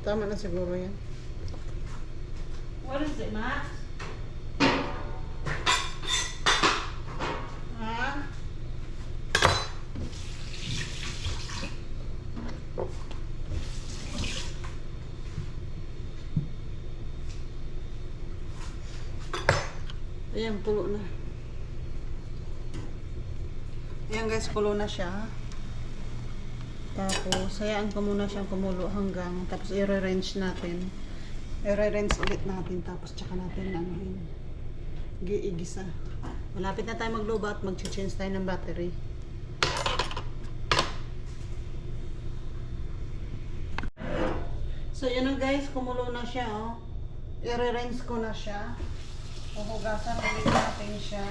Tama na siguro yan. What is it, Max? Ha? Ayan, pulo na. Ayan guys, pulo na siya. Tapos, hayaan ko muna siyang kumulo hanggang, tapos i-re-range natin. I-re-range ulit natin, tapos tsaka natin anuhin. Igisa. Malapit na tayo mag-low bat, mag-change tayo ng battery. So, yun na guys, kumulo na siya, oh. I-re-range ko na siya. Huhugasan ulit natin siya.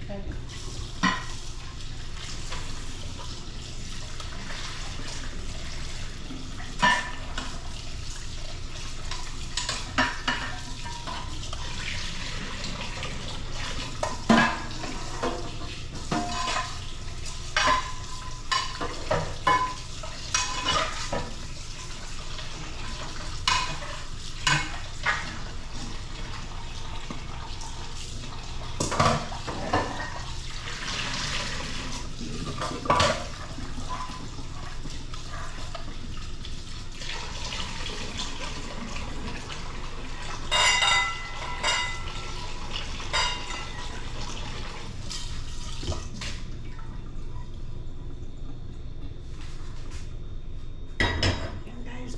Okay.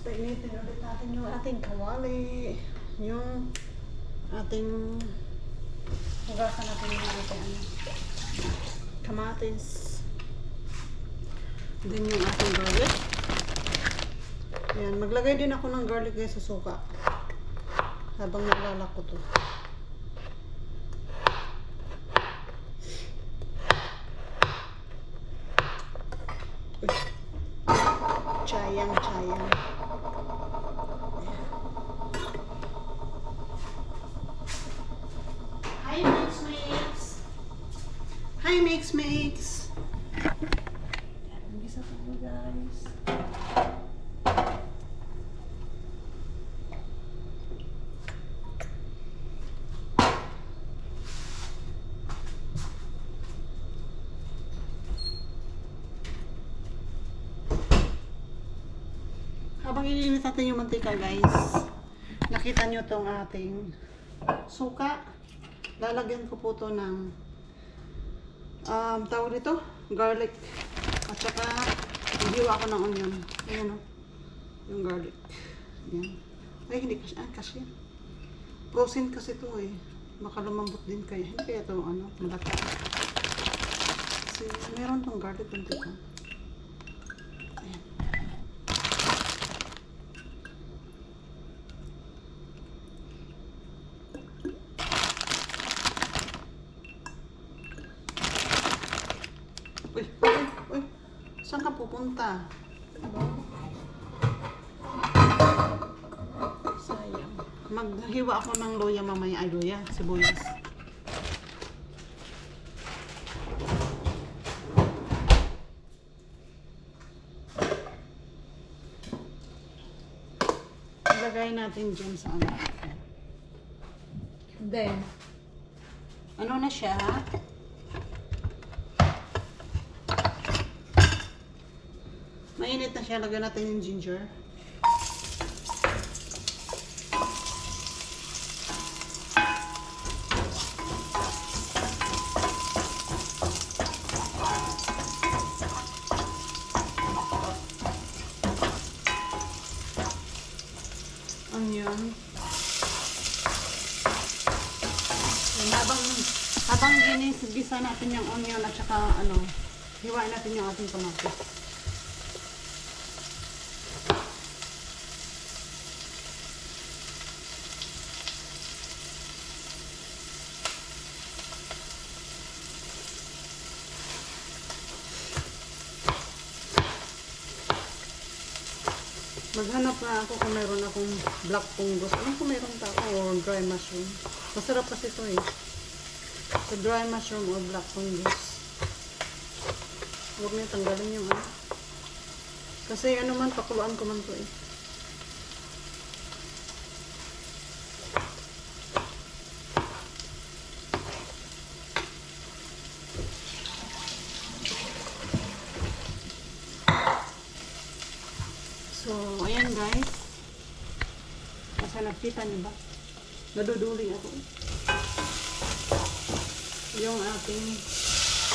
Painitin ulit natin yung ating kawali. Yung ating hugasan natin yung ating kamatis. Then yung ating garlic. Ayan, maglagay din ako ng garlic guys sa suka. Habang naglalak ko to. Chayang. Hi, Mix. Gisa po guys. Habang iniinit natin yung mantika guys, nakita nyo tong ating suka. Lalagyan ko po to ng tawag dito, garlic. At saka, hiwa ako ng onion. Ayan o. Yung garlic. Ayan. Ay, hindi kasi. Frozen kasi ito eh. Baka lumambot din kaya. Hindi kaya ito, malata. Kasi, meron tong garlic dito. Ayan. Uy. Saan ka pupunta? Sayang. Maghiwa ako ng luya mamaya. Ay, luya. Sibuyas. Ilagay natin dyan sa ano. Then, ano na siya? Mainit na siya. Lagyan natin yung ginger. Onion. Habang ginigisa natin yung onion at saka hiwain natin yung ating kamatis. Maghanap na ako kung mayroon akong black fungus. Alam ko mayroon pa ako or dry mushroom. Masarap kasi ito eh. So dry mushroom or black fungus. Huwag na tanggalin yung Kasi man, pakuluan ko man to eh. guys. Kasi nakita niyo ba? Naduduli ako. Yung ating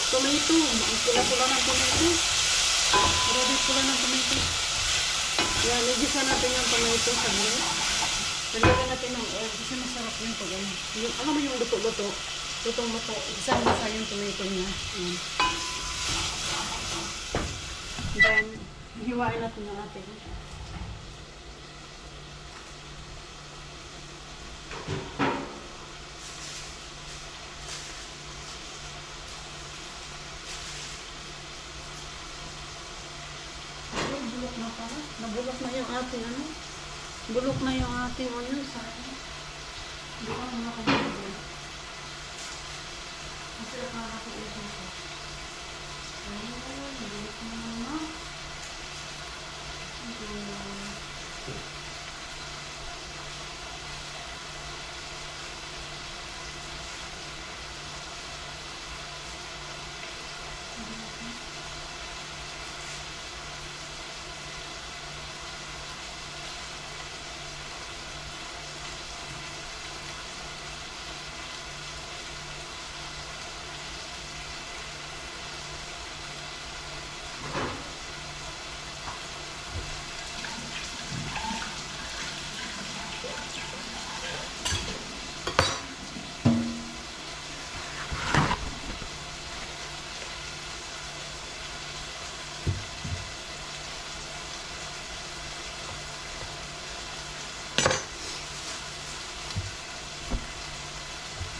tomato. Ang pula-pula ng tomato. Grabe pula ng tomato. Yan, igisa natin yung tomato sa buhay. Nalagyan natin ng oil kasi masarap yung pag ano. Alam mo yung luto-luto. Lutong-luto. Isang-isa yung tomato niya. Yan. Then, hiwain natin yung ating. Bulok na pala. Nabulok na yung ating ano. Bulok na yung ating onion. Sayang. Hindi ko na nakabulok. Kasi akala ko ito ko. Ayun, nabulok na naman.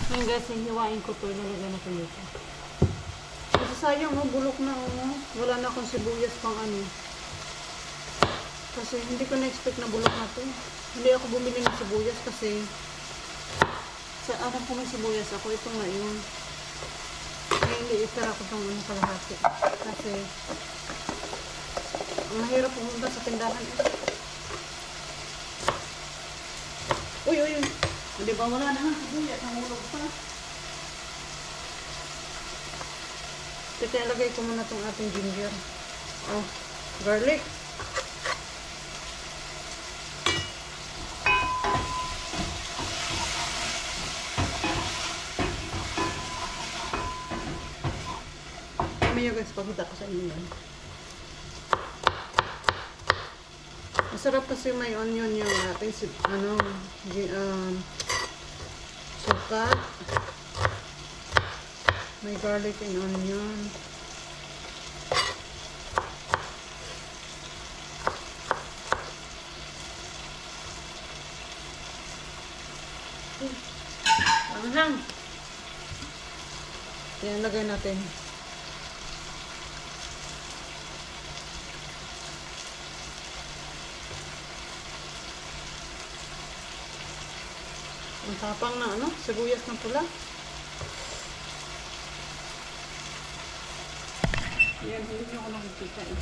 Ngayon guys, hihiwain ko to. Nalagyan na ko dito. Kasi sayang, oh, bulok na. Oh. Wala na akong sibuyas pang ano. Kasi hindi ko na-expect na bulok na to. Hindi ako bumili ng sibuyas kasi sa alam ko may sibuyas ako. Ito nga yun. Kaya hindi itara ko itong ano kalahati. Kasi mahirap pumunta sa tindahan. Uy, uy, uy. Hindi ba wala na nga sibuyas, nahulog pa. Teka, ilagay ko muna itong ating ginger. Oh, garlic. Mamaya guys, pakita ko sa inyo yan. Masarap kasi may onion yung ating ano, suka, may garlic and onion. Anghang. Yan, lagay natin. Ang tapang na ano, sibuyas na pula. Yan, hindi nyo ako nakikita eh.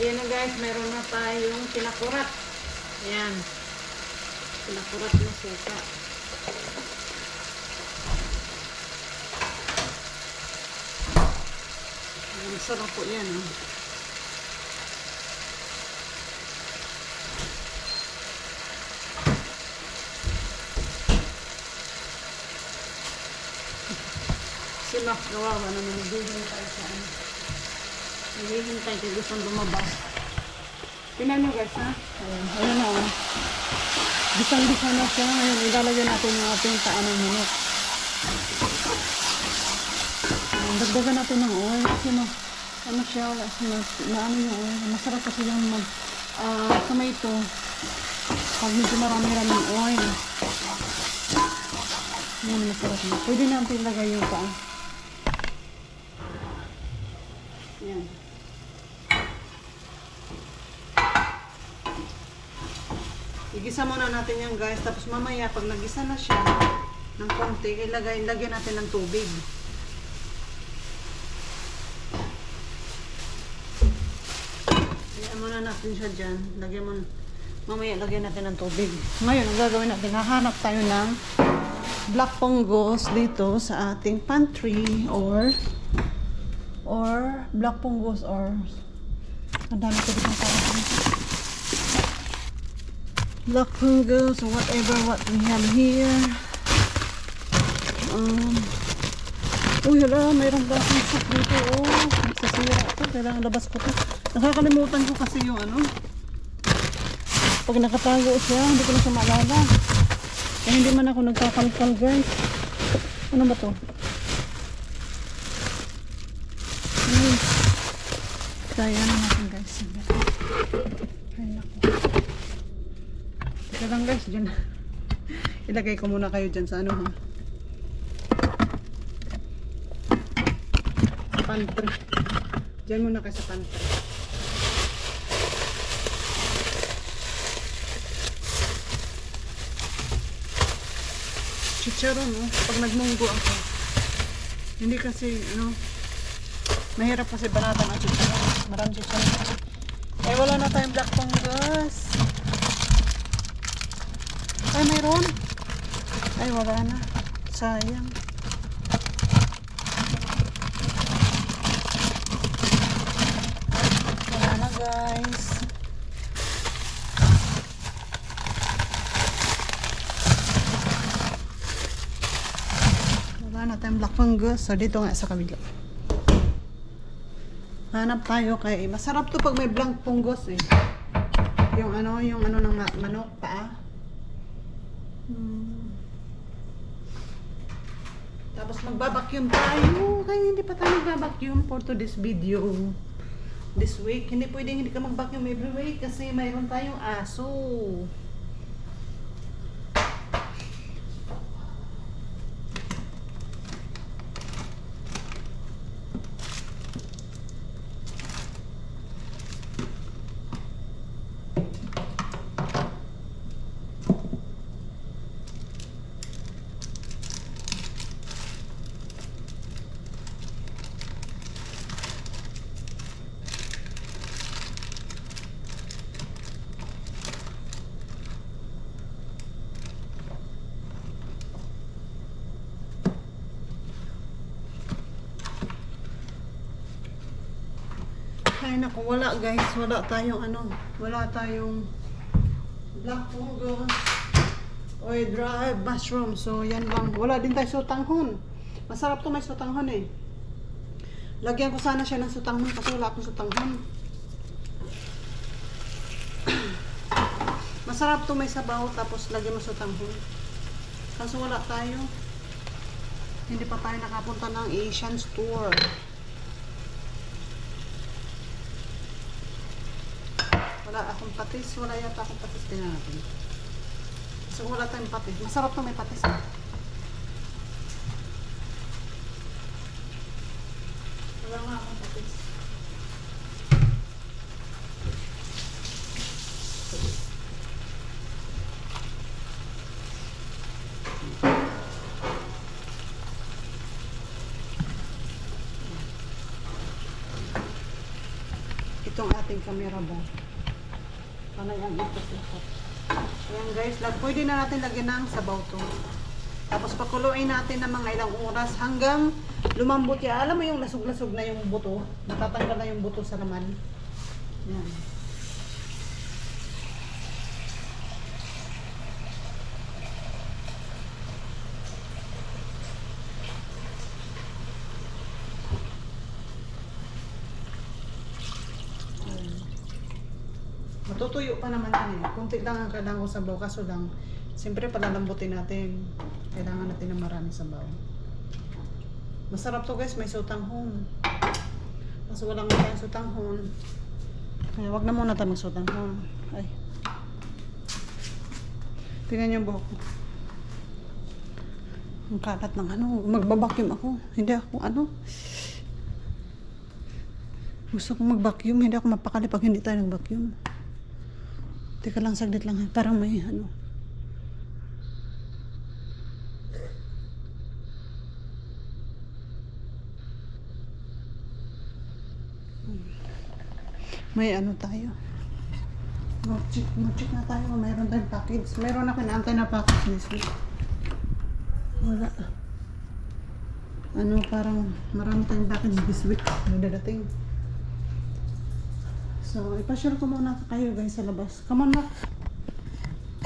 Ayan na guys, meron na tayong pinakurat. Ayan. Pinakurat na suka. Ayan, sarap po yan. Oh. Si Max kawawa naman, naghihintay siya. Naghihintay kaya gustong lumabas. Tingnan nyo guys ha. Ayan, ayan na oh. Bisang-bisa na siya. Ngayon, ilalagyan natin yung ating taan ng manok. Ayan, dagdagan natin ng oil. Kasi ano siya, ano yung oil. Masarap kasi yung tomato. Pag medyo marami-raming oil. Ayan, masarap na. Pwede natin ilagay yung paa. Ayan. Igisa muna natin yan guys. Tapos mamaya pag nagisa na siya ng konti, lagyan natin ng tubig. Lagyan muna natin siya dyan. Mamaya lagyan natin ng tubig. Ngayon, ang gagawin natin, hahanap tayo ng black punggos dito sa ating pantry or black punggos or ang dami ko dito parang black punggos or whatever what we have here. Uy, hala, mayroong bakang soup dito. Oh, nagsasira ito. Kailangan labas ko ito. Nakakalimutan ko kasi yung ano. Pag nakatago siya, hindi ko na siya maalala. Kaya hindi man ako nagkakalkal guys. Ano ba to? Kaya na natin guys. Ay naku. Teka lang guys, dyan. Ilagay ko muna kayo dyan sa ano ha. Pantry. Dyan muna kayo sa pantry. Chicharon, no? Pag nagmunggo ako. Hindi kasi, ano, mahirap kasi banatan ang chicharon. Maraming chicharon. Eh, wala na tayong black fungus. Ay, mayroon. Ay, wala na. Sayang. Wala na, guys. Wala na tayong black fungus. So, dito nga sa kabila. Hanap tayo kay masarap to pag may black fungus eh. Yung ano ng manok paa. Tapos magbabacuum tayo. Kaya hindi pa tayo magbabacuum for today's video. This week, hindi pwedeng hindi ka magbacuum every week kasi mayroon tayong aso. Ay naku, wala guys, wala tayong black fungus o dry mushroom. So yan lang, wala din tayo sutanghon. Masarap to, may sutanghon eh. Lagyan ko sana siya ng sutanghon kasi wala akong sutanghon. Masarap to, may sabaw tapos lagyan mo sutanghon. Kaso wala tayo. Hindi pa tayo nakapunta ng Asian store. Wala akong patis. Wala yata akong patis. Tingnan natin. So, wala tayong patis. Masarap to may patis. Wala nga akong patis. Itong ating camera ba? Panay ang ikot-ikot. Ayan guys, pwede na natin lagyan ng sabaw to. Tapos pakuluin natin ng mga ilang oras hanggang lumambot yan. Alam mo yung lasog-lasog na yung buto? Natatanggal na yung buto sa laman. Yan. Tutuyo pa naman yan eh. Kunti lang ang kailangan ko sabaw. Kaso lang, siyempre palalambutin natin. Kailangan natin ng marami sabaw. Masarap to guys, may sutanghon. Kaso walang tayong sutanghon. Kaya wag na muna tayo magsutanghon. Ay. Tingnan niyo yung buhok ko. Ang kalat ng ano. Magbabacuum ako. Hindi ako ano. Gusto kong mag-vacuum. Hindi ako mapakali pag hindi tayo nag-vacuum. Teka lang, saglit lang. Parang may ano. May ano tayo. Mag-check na tayo. Mayroon tayong package. Mayroon ako inaantay na package this week. Wala. Ano, parang marami tayong package this week. May dadating. So, ipashare ko muna kayo guys sa labas. Come on, Max.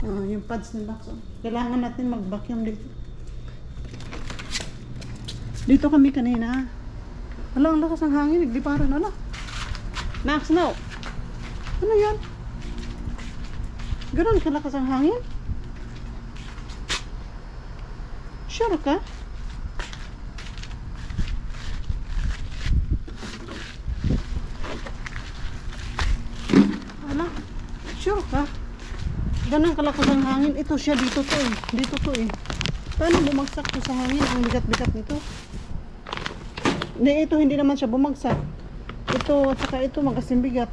Yung pads ni Max. Kailangan natin mag-vacuum dito. Dito kami kanina. Wala, ang lakas ng hangin. Nagliparan. Wala. Max, no. Ano yan? Ganon kalakas ang hangin? Sure ka? Wala. Sure ka? Ganon kalakas ang hangin. Ito siya, dito to eh. Dito to eh. Paano bumagsak to sa hangin? Ang bigat-bigat nito. Ito hindi naman siya bumagsak. Ito, at saka ito magasin bigat.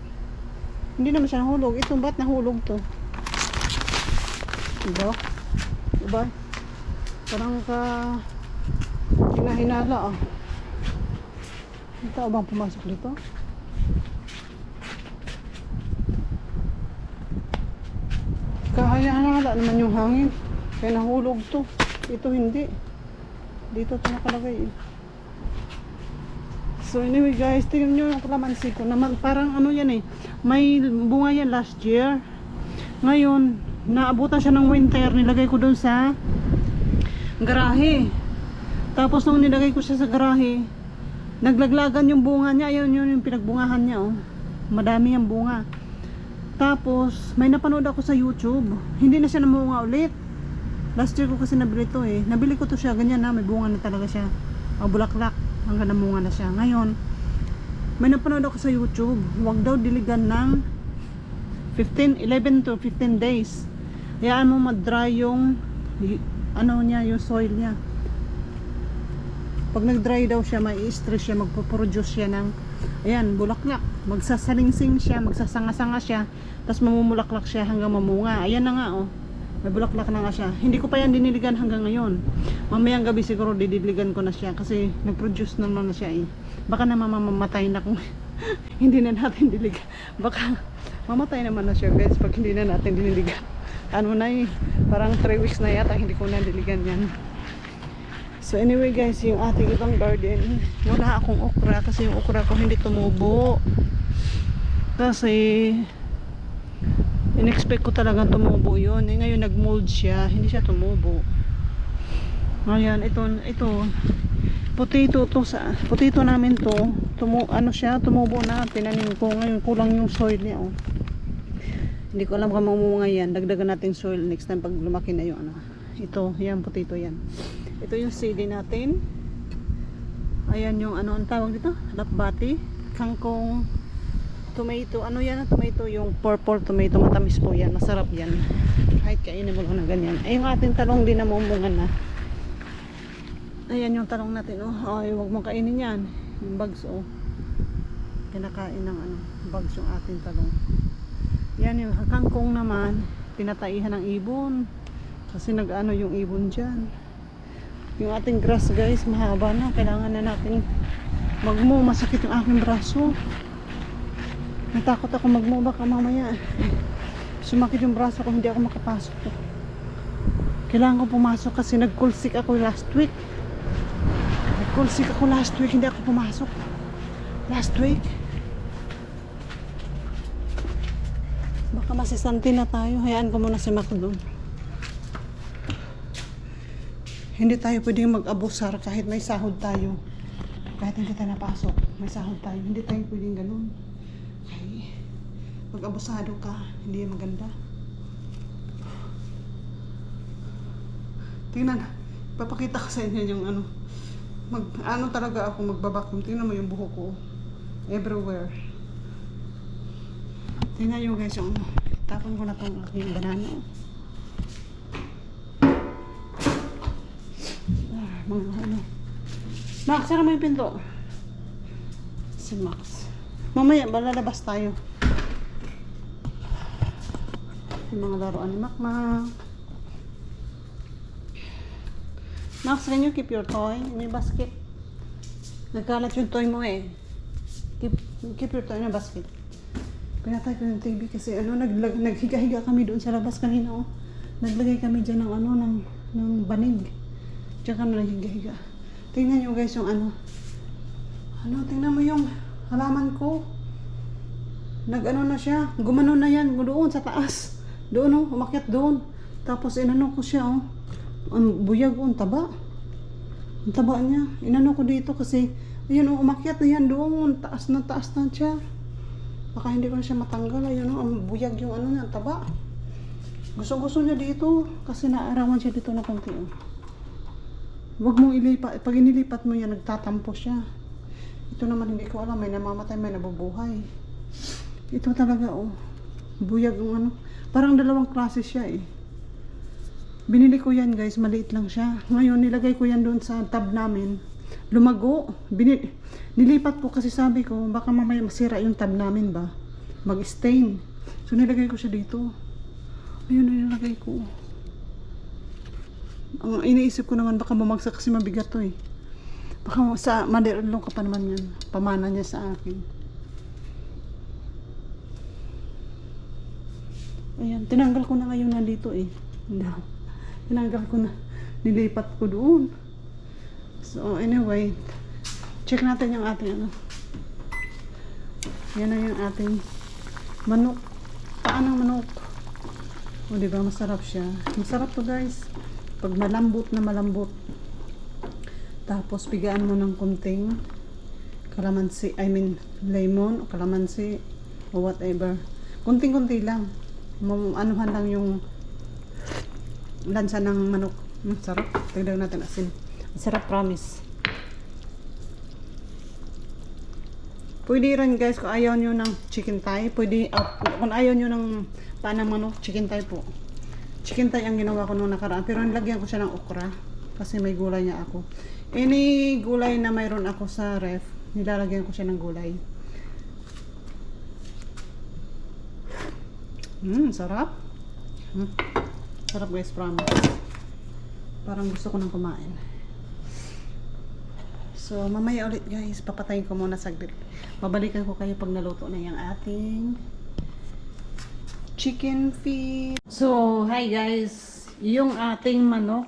Hindi naman siya nahulog. Ito, ba't nahulog to? Diba? Diba? Parang ka hinahinala ah. May tao bang pumasok dito? Kahayahala naman yung hangin. Kaya nahulog to. Ito hindi. Dito ito nakalagay eh. So anyway guys, tingnan nyo yung kalamansi ko naman. Parang ano yan eh. May bunga yan last year. Ngayon, naabutan siya ng winter. Nilagay ko doon sa garahe. Tapos nung nilagay ko siya sa garahe, naglaglagan yung bunga niya. Ayun yun yung pinagbungahan niya oh. Madami yung bunga. Tapos may napanood ako sa YouTube. Hindi na siya namunga ulit. Last year ko kasi nabili to eh. Nabili ko to siya ganyan na may bunga na talaga siya. Bulaklak hanggang namunga na siya. Ngayon, may napanood ako sa YouTube. Huwag daw diligan ng 11 to 15 days. Hayaan mo mag-dry yung ano niya, yung soil niya. Pag nag-dry daw siya, may stress siya, magpo-produce siya ng ayan, bulaklak. Magsasalingsing siya, magsasanga-sanga siya, tapos mamumulaklak siya hanggang mamunga. Ayan na nga oh. May bulaklak na nga siya. Hindi ko pa yan diniligan hanggang ngayon. Mamayang gabi siguro didiligan ko na siya kasi nag-produce naman na siya eh. Baka na mamamatay na kung hindi na natin diligan. Baka mamatay naman na siya guys pag hindi na natin diniligan. Ano na eh, parang 3 weeks na yata hindi ko na diligan yan. So anyway guys, yung ating ibang garden, wala akong okra kasi yung okra ko hindi tumubo. Kasi in-expect ko talagang tumubo yun. Eh, ngayon nag-mold siya, hindi siya tumubo. Ngayon, ito potato to sa potato namin to. Ano siya, tumubo na, tinanim ko. Ngayon kulang yung soil niya oh. Hindi ko alam kung mamunga yan. Dagdagan natin soil next time pag lumaki na yung ano. Ito, yan potato yan. Ito yung sili natin. Ayan yung ano ang tawag dito? Lapbati, kangkong, tomato. Ano yan? Tomato, yung purple tomato. Matamis po yan. Masarap yan. Kahit kainin mo lang na ganyan. Ay, yung ating talong din na mamunga na. Ayan yung talong natin. Oh. Ay, huwag mong kainin yan. Yung bags, oh. Kinakain ng ano, bags yung ating talong. Yan yung kangkong naman. Pinataihan ng ibon. Kasi nag-ano yung ibon dyan. Yung ating grass guys, mahaba na. Kailangan na natin magmo. Masakit yung aking braso. Natakot ako magmo. Baka mamaya sumakit yung braso ko. Hindi ako makapasok. Kailangan ko pumasok kasi nag-cool-sick ako last week. Hindi ako pumasok. Last week. Baka masisante na tayo. Hayaan ko muna si Mac doon. Hindi tayo pwedeng mag-abusar kahit may sahod tayo. Kahit hindi tayo napasok, may sahod tayo. Hindi tayo pwedeng ganun. Okay. Pag abusado ka, hindi yan maganda. Tingnan, papakita ko sa inyo yung ano. Ano talaga ako magbabacuum. Tingnan mo yung buhok ko. Everywhere. Tingnan nyo guys yung ano. Tapon ko na itong aking banana. Mga ano. Max, sara mo yung pinto. Si Max. Mamaya, lalabas tayo. Yung mga laruan ni Makmak. Max, can you keep your toy in your basket? Nagkalat yung toy mo eh. Keep your toy in your basket. Pinatay ko yung TV kasi ano, naghiga-higa kami doon sa labas kanina. Oh. Naglagay kami dyan ng ano, ng banig. Diyan kami naghiga-higa. Tingnan nyo guys yung ano. Tingnan mo yung halaman ko. Nag-ano na siya. Gumano na yan. Doon sa taas. Doon oh, umakyat doon. Tapos inano ko siya oh. Ang buyag oh, ang taba. Ang taba niya. Inano ko dito kasi, ayun oh, umakyat na yan doon. Taas na siya. Baka hindi ko na siya matanggal. Ayun oh, ang buyag yung ano niya, ang taba. Gusto niya dito. Kasi naarawan siya dito na konti oh. Huwag mong ilipat. Pag inilipat mo yan, nagtatampo siya. Ito naman hindi ko alam. May namamatay, may nabubuhay. Ito talaga oh. Buyag yung ano. Parang dalawang klase siya eh. Binili ko yan guys. Maliit lang siya. Ngayon nilagay ko yan doon sa tab namin. Lumago. Nilipat ko kasi sabi ko baka mamaya masira yung tab namin ba. Mag-stain. So nilagay ko siya dito. Ayun nilagay ko. Ang iniisip ko naman baka bumagsak kasi mabigat to eh. Baka sa madirulong ka pa naman yan. Pamana niya sa akin. Ayan, tinanggal ko na ngayon nandito eh. Tinanggal ko na. Nilipat ko doon. So anyway, check natin yung ating ano. Yan na yung ating manok. Paan ng manok. O diba, masarap siya. Masarap to guys. Pag malambot na malambot. Tapos pigaan mo ng kunting kalamansi, lemon o kalamansi o whatever. Kunting-kunti lang. Anuhan lang yung lansa ng manok. Sarap. Tignan natin asin. Sarap, promise. Pwede rin guys kung ayaw nyo ng chicken thigh. Pwede, kung ayaw nyo ng paan ng manok, chicken thigh po. Chicken thigh ang ginawa ko nung nakaraan. Pero nilagyan ko siya ng okra. Kasi may gulay niya ako. Any gulay na mayroon ako sa ref, nilalagyan ko siya ng gulay. Sarap. Sarap guys, promise. Parang gusto ko nang kumain. So, mamaya ulit guys, papatayin ko muna saglit. Babalikan ko kayo pag naluto na yung ating chicken feet. So, hi guys. Yung ating manok,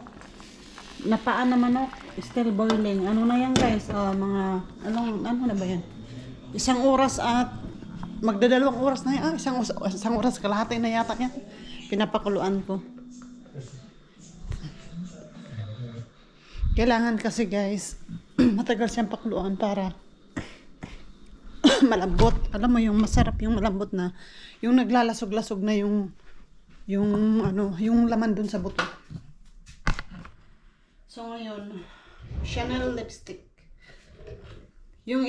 napaan na manok, still boiling. Ano na yan guys? Mga, ano na ba yan? 1 oras at magdadalawang oras na yan. 1 oras kalahati na yata yan. Pinapakuluan ko. Kailangan kasi guys, matagal siyang pakuluan para malambot. Alam mo yung masarap yung malambot na, yung naglalasog-lasog na yung laman dun sa buto. So ngayon, Chanel lipstick. Yung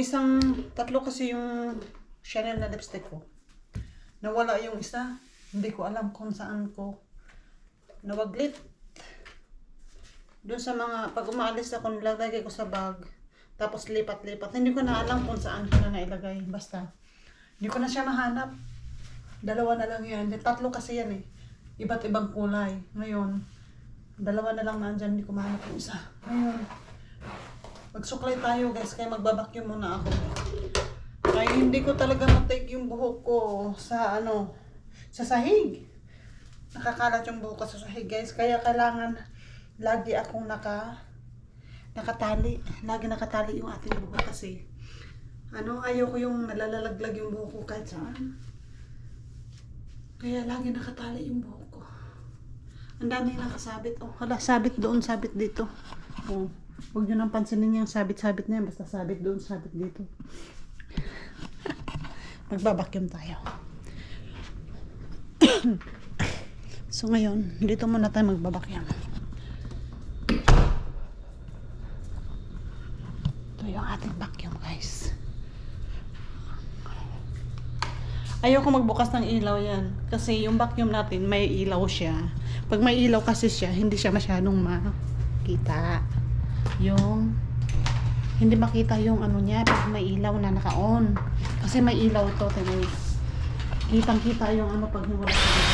tatlo kasi yung Chanel na lipstick ko. Nawala yung isa. Hindi ko alam kung saan ko nawaglit. Doon sa mga, pag umaalis ako, nilagay ko sa bag. Tapos lipat-lipat. Hindi ko na alam kung saan ko na nailagay. Basta, hindi ko na siya mahanap. 2 na lang yan. 3 kasi yan eh. Iba't ibang kulay. Ngayon, 2 na lang nandyan. Hindi ko mahanap yung isa. Ngayon, magsuklay tayo guys. Kaya magbabacuum muna ako. Kaya hindi ko talaga matake yung buhok ko sa sa sahig. Nakakalat yung buhok ko sa sahig guys. Kaya kailangan lagi akong nakatali. Lagi nakatali yung ating buhok kasi ayaw ko yung nalalaglag yung buhok ko kahit saan. Kaya lagi nakatali yung buhok ko. Ang dami nakasabit. Oh, hala, sabit doon, sabit dito. Oh, huwag nyo nang pansinin yung sabit-sabit na yan. Basta sabit doon, sabit dito. Magbabacuum tayo. So ngayon, dito muna tayo magbabakyam. Ito yung ating vacuum, guys. Ayoko magbukas ng ilaw yan. Kasi yung vacuum natin, may ilaw siya. Pag may ilaw kasi siya, hindi siya masyadong makita. Yung, hindi makita yung ano niya pag may ilaw na naka-on. Kasi may ilaw to, tingnan. Kitang-kita yung ano pag wala sa ilaw.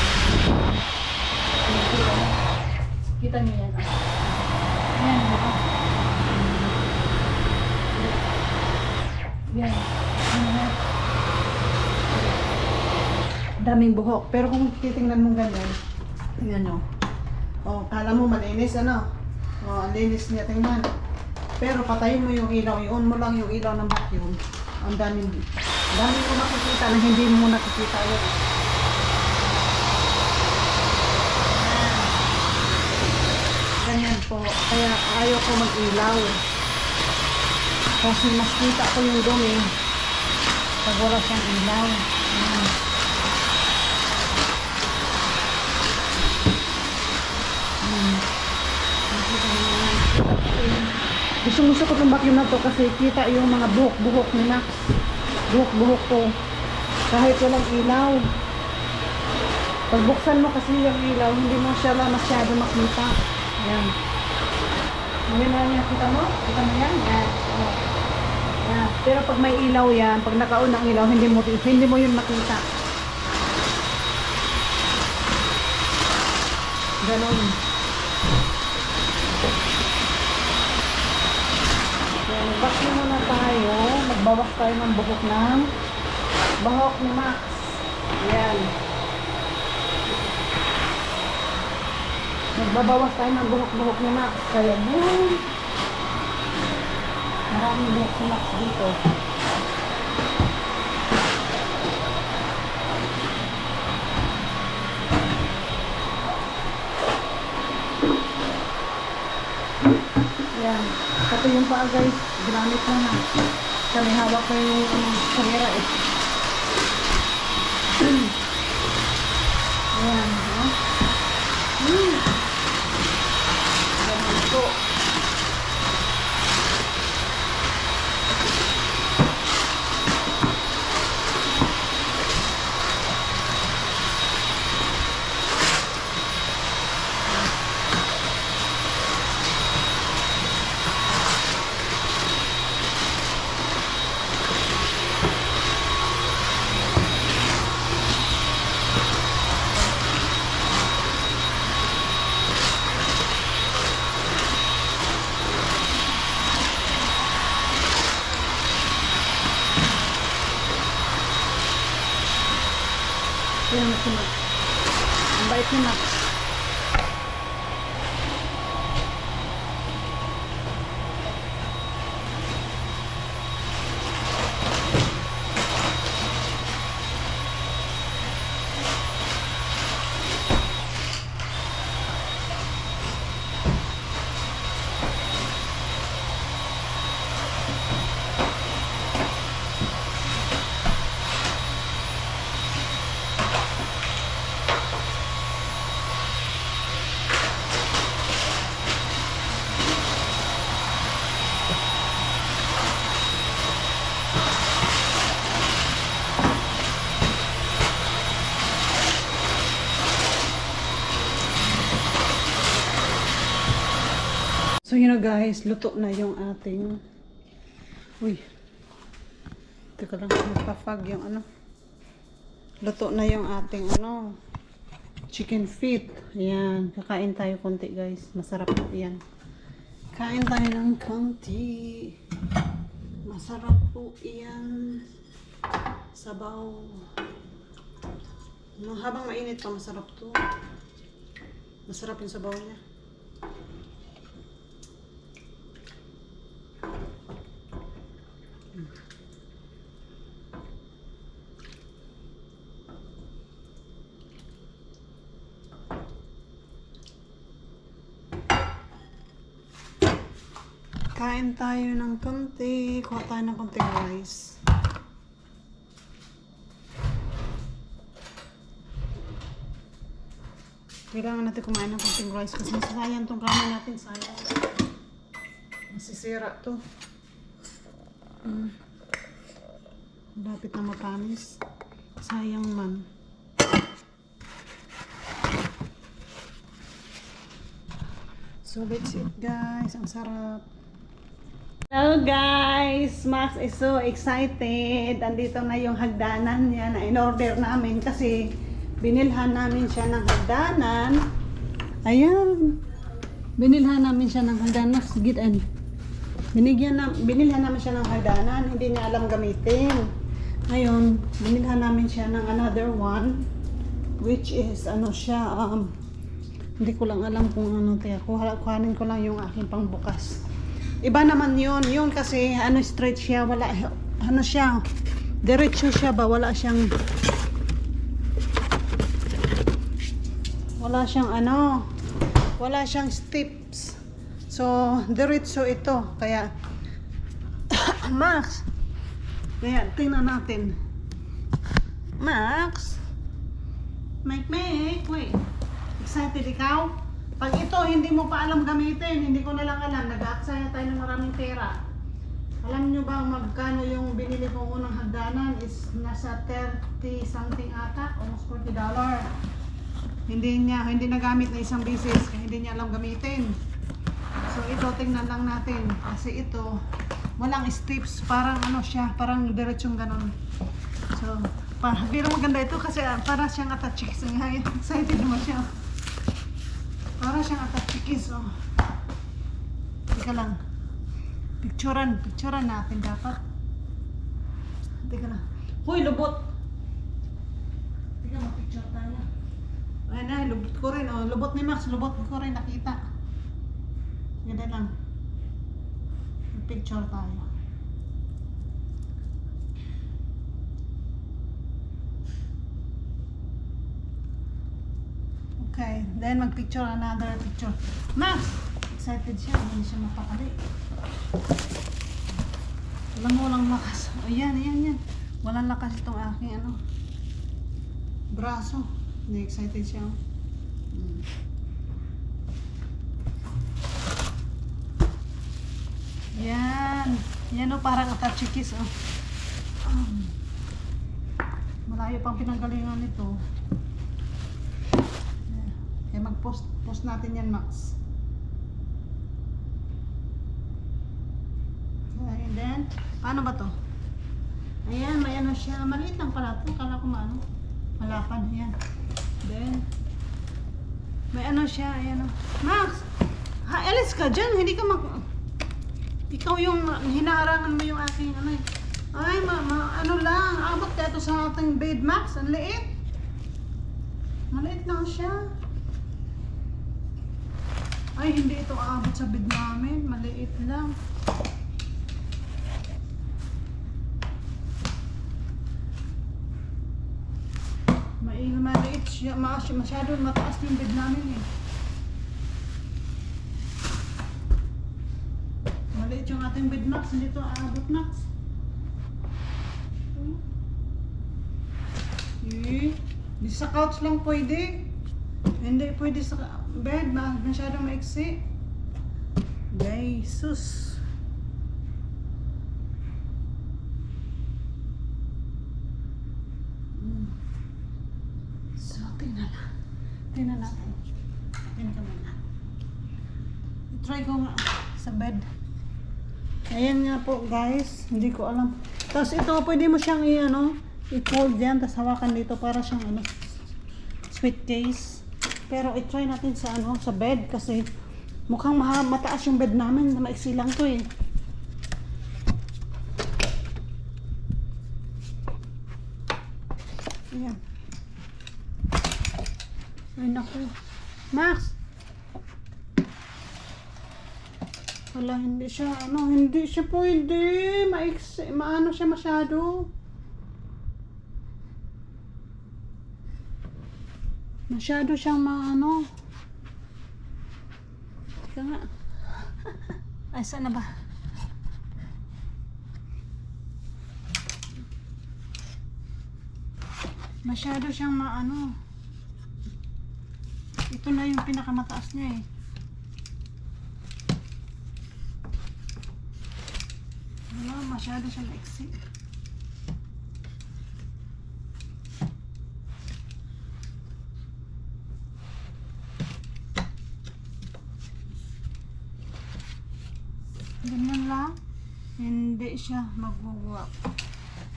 Kita niyo yan. Yan, diba? Yan. Yan. Daming buhok. Pero kung titingnan mo ganyan, tingnan nyo. O, kala mo malinis, ano? O, ang linis niya, tingnan. Pero patayin mo yung ilaw, i-on mo lang yung ilaw ng vacuum. Ang daming ko makikita na hindi mo nakikita yun. Ganyan po. Kaya ayaw ko mag-ilaw. Kasi mas kita ko yung dumi pag wala siyang ilaw. Gusto ko itong vacuum na to kasi kita yung mga buhok-buhok ni Max. Buhok-buhok to. Kahit walang ilaw. Pagbuksan mo kasi yung ilaw, hindi mo siya masyado makita. Yan. Ngayon na niya, kita mo? Kita mo yan? Yan. Oh. Yan. Pero pag may ilaw yan, pag naka-on ang ilaw, hindi mo yun makita. Ganon. Vacuum muna tayo. Magbawas tayo ng buhok ni Max. Ayan. Magbabawas tayo ng buhok ni Max. Kaya boom! Maraming buhok si Max dito. Ayan. Pati yung paa guys, ginamit ko na. Kami hawak ko yung kamera eh. Ayan. Ganun po. Ayan si Max. Ang bait ni Max. So yun na guys, luto na yung ating teka lang, magpa-fog yung ano. Luto na yung ating ano, chicken feet. Ayan, kakain tayo konti guys. Masarap po yan. Kain tayo ng konti. Masarap po yan. Sabaw. No, habang mainit pa, masarap to. Masarap yung sabaw niya. Kain tayo ng konti. Kuha tayo ng konting rice. Kailangan natin kumain ng konting rice kasi masasayang tong kanin natin. Sayang. Masisira to. Lapit na mapanis. Sayang man. So let's eat guys. Ang sarap. Hello guys! Max is so excited. Andito na yung hagdanan niya na in-order namin kasi binilhan namin siya ng hagdanan. Ayan. Binilhan namin siya ng hagdanan. Max, get in. Binilhan namin siya ng hagdanan. Hindi niya alam gamitin. Ngayon, binilhan namin siya ng another one. Which is, ano siya, hindi ko lang alam kung ano tiya. Kuhanin ko lang yung aking pangbukas. Iba naman yun. Yun kasi, straight siya. Wala, siya. Diretso siya ba? Wala siyang steps. So, diretso ito. Kaya, Max, kaya, tingnan natin. Max, wait. Excited ikaw? Pag ito, hindi mo pa alam gamitin, hindi ko na lang alam, nag-aaksaya tayo ng maraming pera. Alam nyo ba magkano yung binili kong unang hagdanan is nasa 30 something ata, almost $40. Hindi nagamit na isang beses, kaya hindi niya alam gamitin. So ito, tingnan lang natin. Kasi ito, walang steps, parang siya, parang diretsong ganon. So, pero maganda ito kasi para siyang attachikis. Excited naman siya. Para siyang attachikis. Oh. Teka lang. Picturean natin dapat. Teka lang. Hoy, lubot! Teka, mag-picture tayo. Ayan na, lubot ko rin. Oh, lubot ni Max, lubot ko rin nakita. Ganda lang. Picture tayo. Okay, then mag-picture another picture. Max! Excited siya, hindi siya mapakali. Walang lakas. O yan. Walang lakas itong aking braso. Hindi excited siya. Yan o, parang atachikis o. Malayo pang pinanggalingan nito. Kaya mag-post natin yan, Max. Okay, and then, paano ba to? Ayan, may siya. Maliit lang pala ito. Kala ko malapad. Ayan. Then, may siya. Ayan o. Max! Alis ka dyan. Hindi ka ikaw yung hinaharangan mo yung aking Ay, lang. Abot ka ito sa ating bed, Max. Ang liit. Maliit lang siya. Ay, hindi ito aabot sa bed namin. Maliit lang. Maliit siya. Masyado mataas yung bed namin eh. Maliit yung ating bed, Max. Hindi ito aabot, Max. Di sa couch lang pwede. Hindi pwede sa bed, masyadong maiksi. Jesus. So, tingnan natin. Tingnan ka muna. I-try ko nga sa bed. Ayan nga po, guys. Hindi ko alam. Tapos ito, pwede mo siyang i-fold yan. Tapos hawakan dito para siyang sweet case. Pero i-try natin sa sa bed kasi mukhang mataas yung bed namin. Maiksi lang to eh. Ayan. Ay naku. Max! Wala, hindi siya pwede. Maiksi, siya masyado. Masyado siyang Teka nga. Ay, saan na ba? Masyado siyang Ito na yung pinakamataas niya eh. Wala, masyado siyang maiksi. Ganyan lang. Hindi siya mag-work.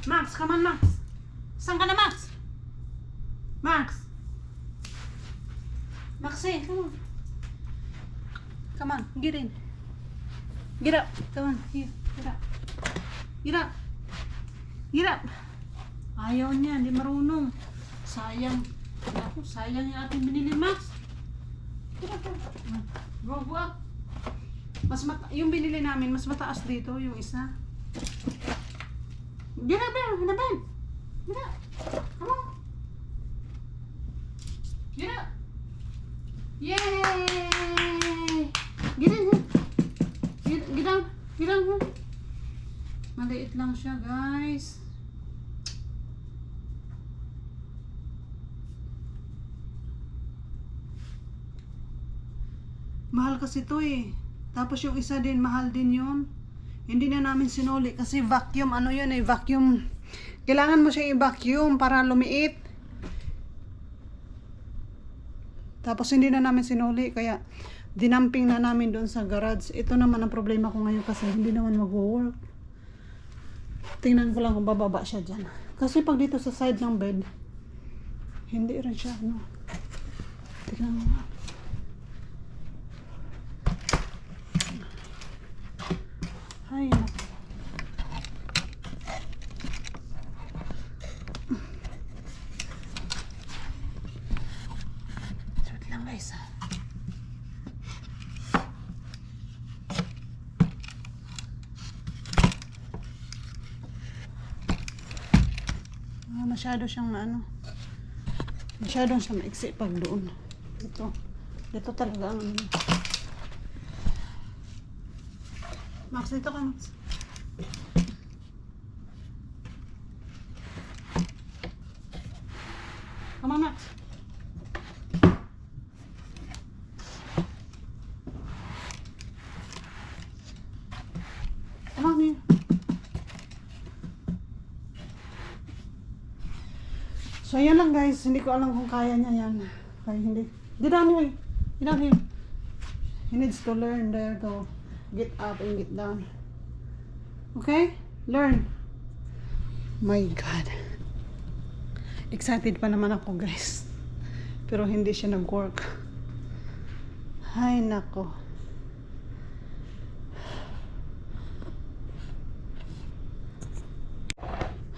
Max, come on Max. Saan ka na Max? Max. Maxie, come on. Come on, get in. Get up. Come on, here. Get up. Get up. Get up. Ayaw niya, hindi marunong. Sayang. Ako, sayang yung ating binili, Max. Get up. Go up. Yung binili namin, mas mataas dito, yung isa. Get up there, hanapan. Get up. Come on. Get up. Yay! Get in here. Get down. Get down here. Maliit lang siya, guys. Mahal kasi to eh. Tapos yung isa din, mahal din yun. Hindi na namin sinuli kasi vacuum, ano yun eh, vacuum. Kailangan mo siya i-vacuum para lumiit. Tapos hindi na namin sinuli, kaya dinamping na namin doon sa garage. Ito naman ang problema ko ngayon kasi hindi naman mag-work. Tingnan ko lang kung bababa siya dyan. Kasi pag dito sa side ng bed, hindi rin siya, ano. Tingnan mo nga. Ay, naku. Sweet lang guys ha. Masyado siyang masyadong siyang maiksi pag doon. Ito talaga ang Max, dito ka, Max. Come on, Max. Come on here. So, yan lang guys. Hindi ko alam kung kaya niya yan. Kaya hindi. Get down here. Get down here. He needs to learn there to get up and get down. Okay? Learn. My God. Excited pa naman ako, guys. Pero hindi siya nag-work. Ay, nako.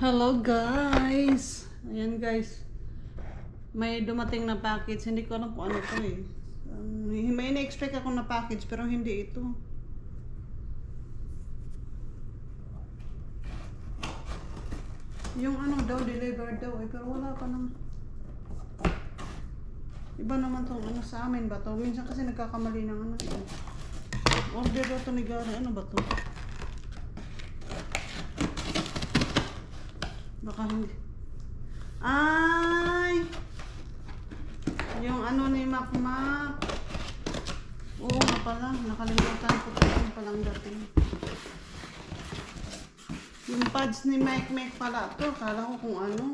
Hello, guys. Ayan, guys. May dumating na package. Hindi ko alam kung ano to eh. May na-expect ako na package pero hindi ito. Yung ano daw, delivered daw eh, pero wala pa naman. Iba naman tong ano sa amin ba to? Minsan kasi nagkakamali ng ano eh. Order daw to ni Gary, ano ba to? Baka hindi. Ay! Yung ano ni Mac. Oo nga pala, nakalimutan ko pa yung palang dating. Yung pads ni Mac pala to, kala ko kung ano.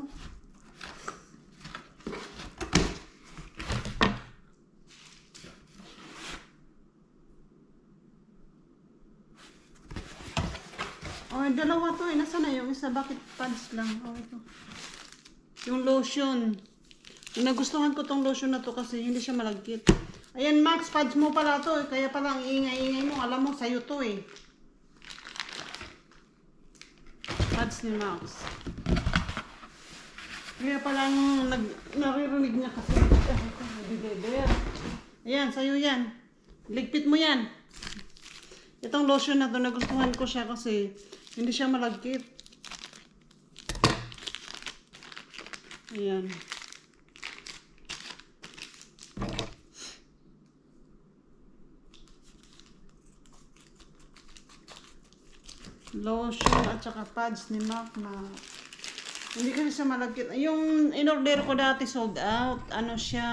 Oh, dalawa to eh. Nasaan na yung isa? Bakit pads lang? Oh, ito. Yung lotion. Yung nagustuhan ko tong lotion na to kasi hindi siya malagkit. Ayan, Max, pads mo pala to eh. Kaya pala ang ingay-ingay mo. Alam mo, sa'yo to eh. Pads ni Max. Kaya palang naririnig niya kasi. Ayan, sa'yo yan. Ligpit mo yan. Itong lotion na to, nagustuhan ko siya kasi hindi siya malagkit. Ayan. Lotion at saka pads ni Mac na hindi kasi siya malagkit. Yung in-order ko dati sold out. Ano siya,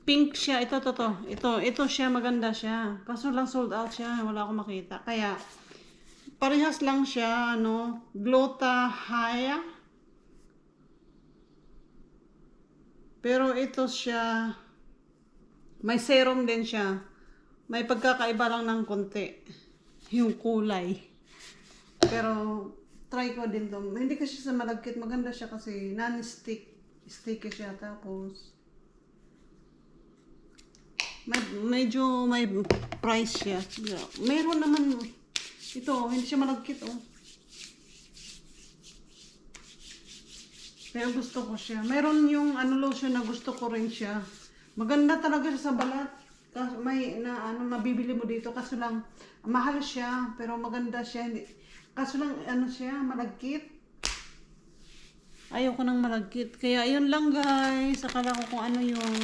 Pink siya. Ito siya. Maganda siya. Kaso lang sold out siya. Wala akong makita. Kaya, parehas lang siya, ano, Glutathione. Pero ito siya, may serum din siya. May pagkakaiba lang ng konti. Yung kulay. Pero, try ko din to. Hindi kasi sa malagkit. Maganda siya kasi non-stick. Sticky siya. Tapos, medyo may price siya. Meron naman, ito, hindi siya malagkit, oh. Kaya gusto ko siya. Meron yung ano lotion na gusto ko rin siya. Maganda talaga siya sa balat. May na ano mabibili mo dito kaso lang mahal siya pero maganda siya. Kaso lang ano siya malagkit. Ayoko nang malagkit. Kaya ayun lang guys. Akala ko kung ano yung